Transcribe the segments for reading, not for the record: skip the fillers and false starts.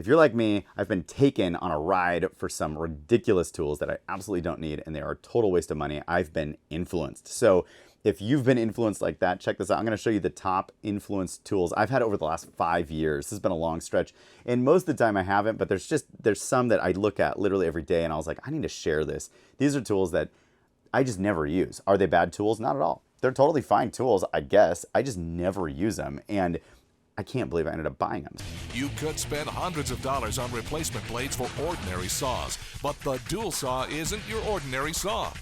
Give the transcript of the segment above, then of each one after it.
if you're like me, I've been taken on a ride for some ridiculous tools that I absolutely don't need and they are a total waste of money. I've been influenced. So if you've been influenced like that, check this out. I'm going to show you the top influenced tools I've had over the last 5 years. This has been a long stretch, and most of the time I haven't, but there's some that I look at literally every day and I was like, I need to share this. These are tools that I just never use. Are they bad tools? Not at all. They're totally fine tools, I guess. I just never use them, and I can't believe I ended up buying them. You could spend hundreds of dollars on replacement blades for ordinary saws, but the dual saw isn't your ordinary saw.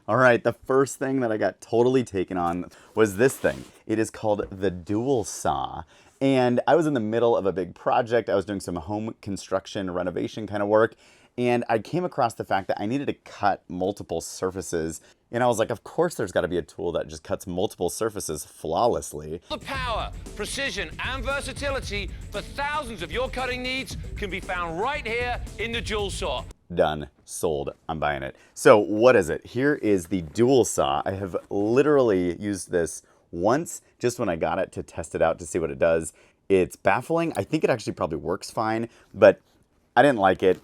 All right, the first thing that I got totally taken on was this thing. It is called the dual saw. And I was in the middle of a big project. I was doing some home construction, renovation kind of work. And I came across the fact that I needed to cut multiple surfaces. And I was like, of course there's got to be a tool that just cuts multiple surfaces flawlessly. The power, precision, and versatility for thousands of your cutting needs can be found right here in the dual saw. Done, sold, I'm buying it. So what is it? Here is the dual saw. I have literally used this once just when I got it to test it out to see what it does. It's baffling. I think it actually probably works fine, but I didn't like it.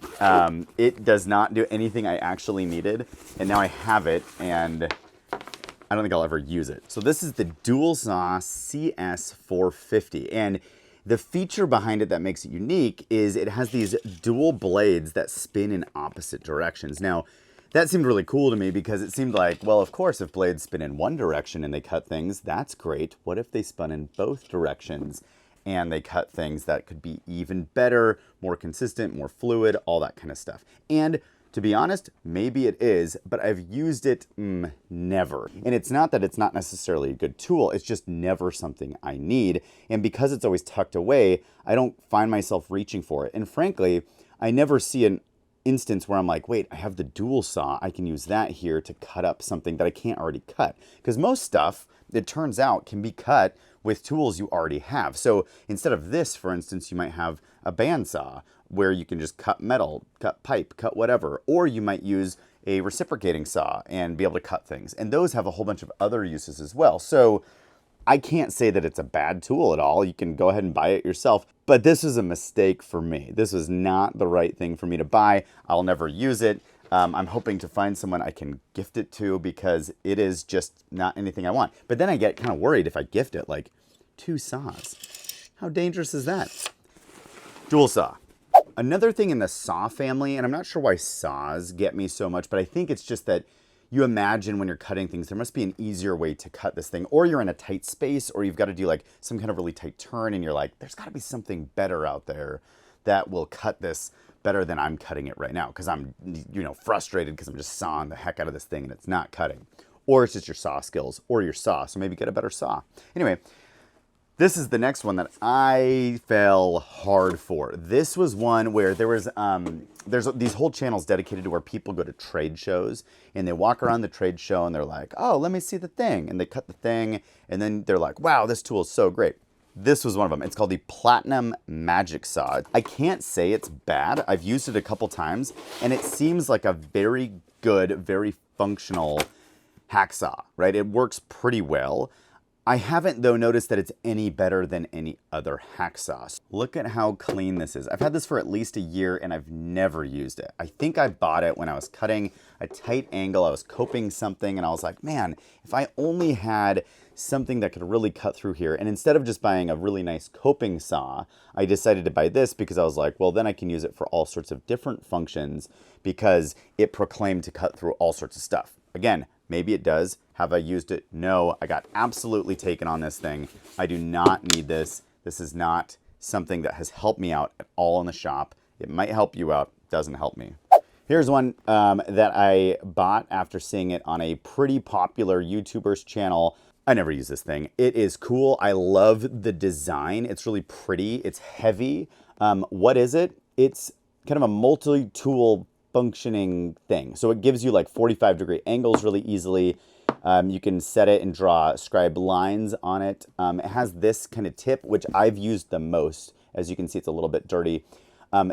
It does not do anything I actually needed, and now I have it, and I don't think I'll ever use it. So this is the dual saw CS450, and the feature behind it that makes it unique is it has these dual blades that spin in opposite directions. Now, that seemed really cool to me because it seemed like, well, of course, if blades spin in one direction and they cut things, that's great. What if they spun in both directions and they cut things that could be even better, more consistent, more fluid, all that kind of stuff? And to be honest, maybe it is, but I've used it never. And it's not that it's not necessarily a good tool, it's just never something I need. And because it's always tucked away, I don't find myself reaching for it. And frankly, I never see an instance where I'm like, wait, I have the dual saw, I can use that here to cut up something that I can't already cut. Because most stuff, it turns out, can be cut with tools you already have. So instead of this, for instance, you might have a bandsaw where you can just cut metal, cut pipe, cut whatever, or you might use a reciprocating saw and be able to cut things. And those have a whole bunch of other uses as well. So I can't say that it's a bad tool at all. You can go ahead and buy it yourself, but this was a mistake for me. This was not the right thing for me to buy. I'll never use it. I'm hoping to find someone I can gift it to because it is just not anything I want. But then I get kind of worried if I gift it, like 2 saws. How dangerous is that? Dual saw. Another thing in the saw family, and I'm not sure why saws get me so much, but I think it's just that you imagine when you're cutting things, there must be an easier way to cut this thing, or you're in a tight space, or you've got to do like some kind of really tight turn, and you're like, there's got to be something better out there that will cut this better than I'm cutting it right now, because I'm, frustrated because I'm just sawing the heck out of this thing and it's not cutting. Or it's just your saw skills, or your saw, so maybe get a better saw. Anyway, this is the next one that I fell hard for. This was one where there's these whole channels dedicated to where people go to trade shows and they walk around the trade show and they're like, oh, let me see the thing. And they cut the thing and then they're like, wow, this tool is so great. This was one of them. It's called the Platinum Magic Saw. I can't say it's bad. I've used it a couple times and it seems like a very good, very functional hacksaw, right? It works pretty well. I haven't, though, noticed that it's any better than any other hacksaw. Look at how clean this is. I've had this for at least a year, and I've never used it. I think I bought it when I was cutting a tight angle. I was coping something, and I was like, man, if I only had something that could really cut through here. And instead of just buying a really nice coping saw, I decided to buy this because I was like, well, then I can use it for all sorts of different functions because it proclaimed to cut through all sorts of stuff. Again, maybe it does. Have I used it? No. I got absolutely taken on this thing. I do not need this. This is not something that has helped me out at all in the shop. It might help you out. Doesn't help me. Here's one that I bought after seeing it on a pretty popular YouTuber's channel. I never use this thing. It is cool. I love the design. It's really pretty. It's heavy. What is it? It's kind of a multi-tool functioning thing. So it gives you like 45-degree angles really easily. You can set it and draw scribe lines on it. It has this kind of tip, which I've used the most. As you can see, it's a little bit dirty.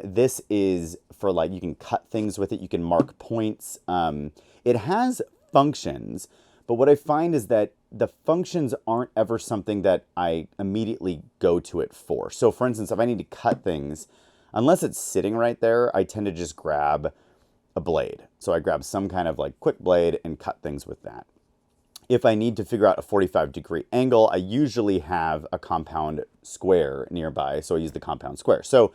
This is for like, you can cut things with it. You can mark points. It has functions, but what I find is that the functions aren't ever something that I immediately go to it for. So for instance, if I need to cut things, unless it's sitting right there, I tend to just grab a blade. So I grab some kind of like quick blade and cut things with that. If I need to figure out a 45-degree angle, I usually have a compound square nearby, so I use the compound square. So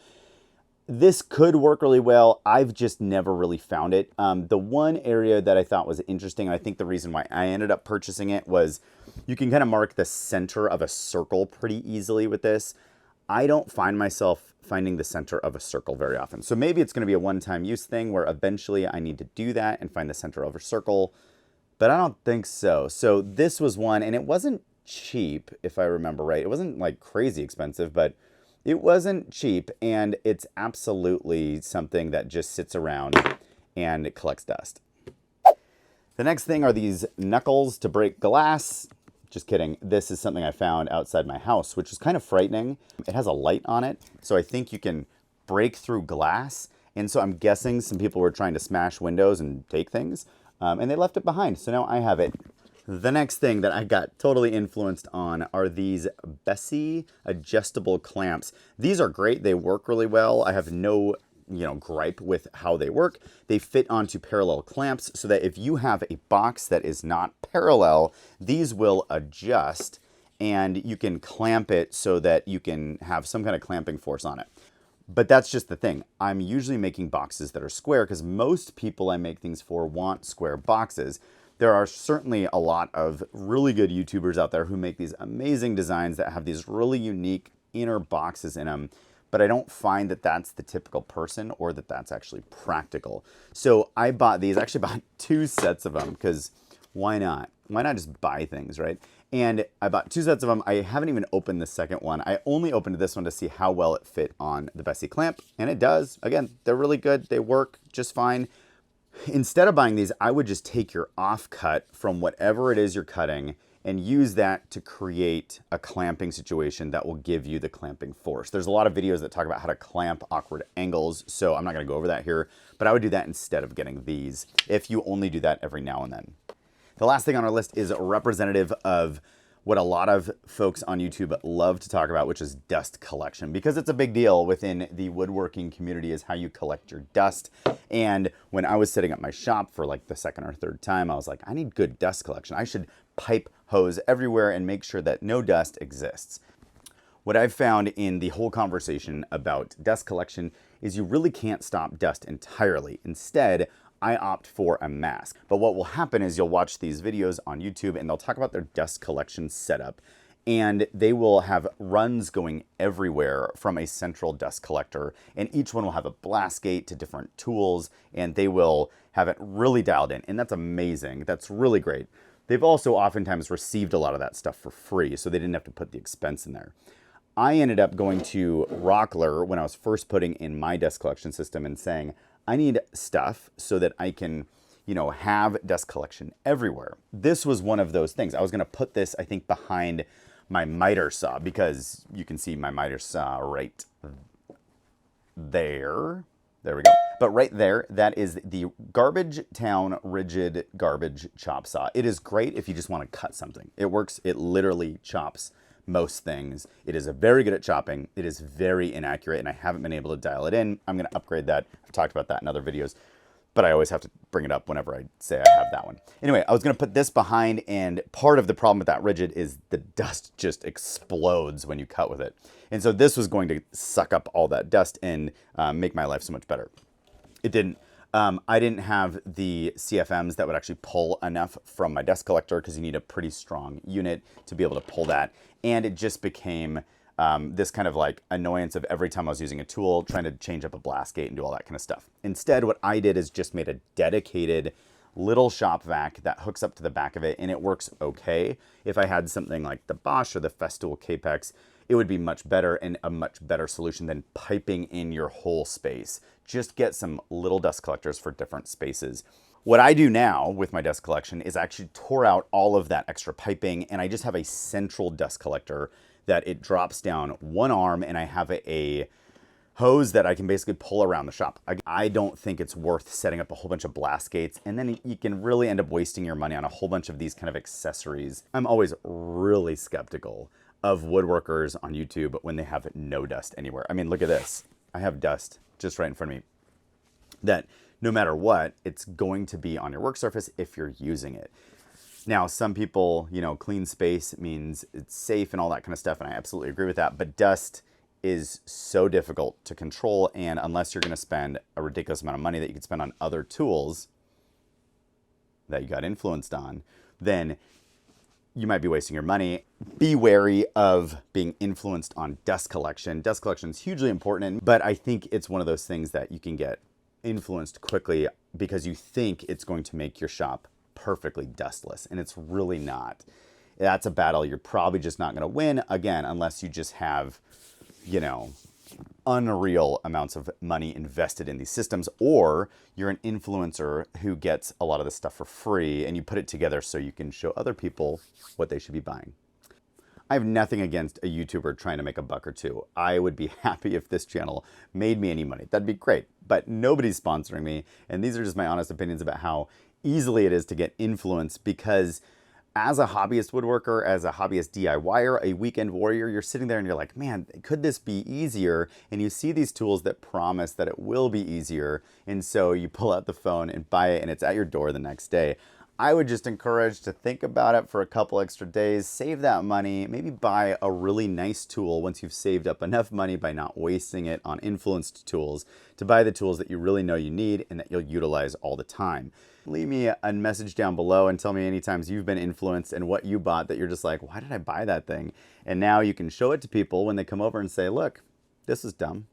this could work really well. I've just never really found it. The one area that I thought was interesting, and I think the reason why I ended up purchasing it, was you can kind of mark the center of a circle pretty easily with this. I don't find myself finding the center of a circle very often. So maybe it's going to be a one-time use thing where eventually I need to do that and find the center of a circle, but I don't think so. So this was one, and it wasn't cheap, if I remember right. It wasn't like crazy expensive, but it wasn't cheap, and it's absolutely something that just sits around and it collects dust. The next thing are these knuckles to break glass. Just kidding. This is something I found outside my house, which is kind of frightening. It has a light on it, so I think you can break through glass. And so I'm guessing some people were trying to smash windows and take things, and they left it behind. So now I have it. The next thing that I got totally influenced on are these Bessie adjustable clamps. These are great. They work really well. I have no gripe with how they work. They fit onto parallel clamps so that if you have a box that is not parallel, these will adjust and you can clamp it so that you can have some kind of clamping force on it. But that's just the thing. I'm usually making boxes that are square because most people I make things for want square boxes. There are certainly a lot of really good YouTubers out there who make these amazing designs that have these really unique inner boxes in them, but I don't find that that's the typical person or that that's actually practical. So I bought these. I actually bought 2 sets of them because why not? Why not just buy things, right? And I bought 2 sets of them. I haven't even opened the second one. I only opened this one to see how well it fit on the Bessie clamp, and it does. Again, they're really good. They work just fine. Instead of buying these, I would just take your offcut from whatever it is you're cutting and use that to create a clamping situation that will give you the clamping force. There's a lot of videos that talk about how to clamp awkward angles, so I'm not gonna go over that here, but I would do that instead of getting these if you only do that every now and then. The last thing on our list is representative of what a lot of folks on YouTube love to talk about, which is dust collection, because it's a big deal within the woodworking community is how you collect your dust. And when I was setting up my shop for like the second or third time, I was like, I need good dust collection. I should pipe hose everywhere and make sure that no dust exists. What I've found in the whole conversation about dust collection is you really can't stop dust entirely. Instead, I opt for a mask. But what will happen is you'll watch these videos on YouTube and they'll talk about their dust collection setup, and they will have runs going everywhere from a central dust collector, and each one will have a blast gate to different tools, and they will have it really dialed in, and that's amazing. That's really great. They've also oftentimes received a lot of that stuff for free, so they didn't have to put the expense in there. I ended up going to Rockler when I was first putting in my dust collection system and saying, I need stuff so that I can, have dust collection everywhere. This was one of those things. I was going to put this, I think, behind my miter saw because you can see my miter saw right there. There we go. But right there, that is the Garbage Town Rigid Garbage Chop Saw. It is great if you just want to cut something. It works. It literally chops most things. It is very good at chopping. It is very inaccurate, and I haven't been able to dial it in. I'm going to upgrade that. I've talked about that in other videos, but I always have to bring it up whenever I say I have that one. Anyway, I was going to put this behind, and part of the problem with that rigid is the dust just explodes when you cut with it. And so this was going to suck up all that dust and make my life so much better. It didn't. I didn't have the CFMs that would actually pull enough from my dust collector because you need a pretty strong unit to be able to pull that. And it just became this kind of like annoyance of every time I was using a tool, trying to change up a blast gate and do all that kind of stuff. Instead, what I did is just made a dedicated little shop vac that hooks up to the back of it, and it works okay. If I had something like the Bosch or the Festool Capex, it would be much better and a much better solution than piping in your whole space. Just get some little dust collectors for different spaces. What I do now with my dust collection is I actually tore out all of that extra piping, and I just have a central dust collector that it drops down one arm, and I have a hose that I can basically pull around the shop. I don't think it's worth setting up a whole bunch of blast gates, and then you can really end up wasting your money on a whole bunch of these kind of accessories. I'm always really skeptical of woodworkers on YouTube when they have no dust anywhere. I mean, look at this. I have dust just right in front of me, that no matter what, it's going to be on your work surface if you're using it. Now, some people, clean space means it's safe and all that kind of stuff, and I absolutely agree with that, but dust is so difficult to control, and unless you're going to spend a ridiculous amount of money that you could spend on other tools that you got influenced on, then you might be wasting your money. Be wary of being influenced on dust collection. Dust collection is hugely important, but I think it's one of those things that you can get influenced quickly because you think it's going to make your shop perfectly dustless, and it's really not. That's a battle you're probably just not going to win, again, unless you just have, unreal amounts of money invested in these systems, or you're an influencer who gets a lot of this stuff for free and you put it together so you can show other people what they should be buying. I have nothing against a YouTuber trying to make a buck or two. I would be happy if this channel made me any money. That'd be great, but nobody's sponsoring me, and these are just my honest opinions about how easily it is to get influence, because as a hobbyist woodworker, as a hobbyist DIYer, a weekend warrior, you're sitting there and you're like, man, could this be easier? And you see these tools that promise that it will be easier, and so you pull out the phone and buy it, and it's at your door the next day. I would just encourage to think about it for a couple extra days, save that money, maybe buy a really nice tool once you've saved up enough money by not wasting it on influenced tools, to buy the tools that you really know you need and that you'll utilize all the time. Leave me a message down below and tell me any times you've been influenced and what you bought that you're just like, why did I buy that thing? And now you can show it to people when they come over and say, look, this is dumb.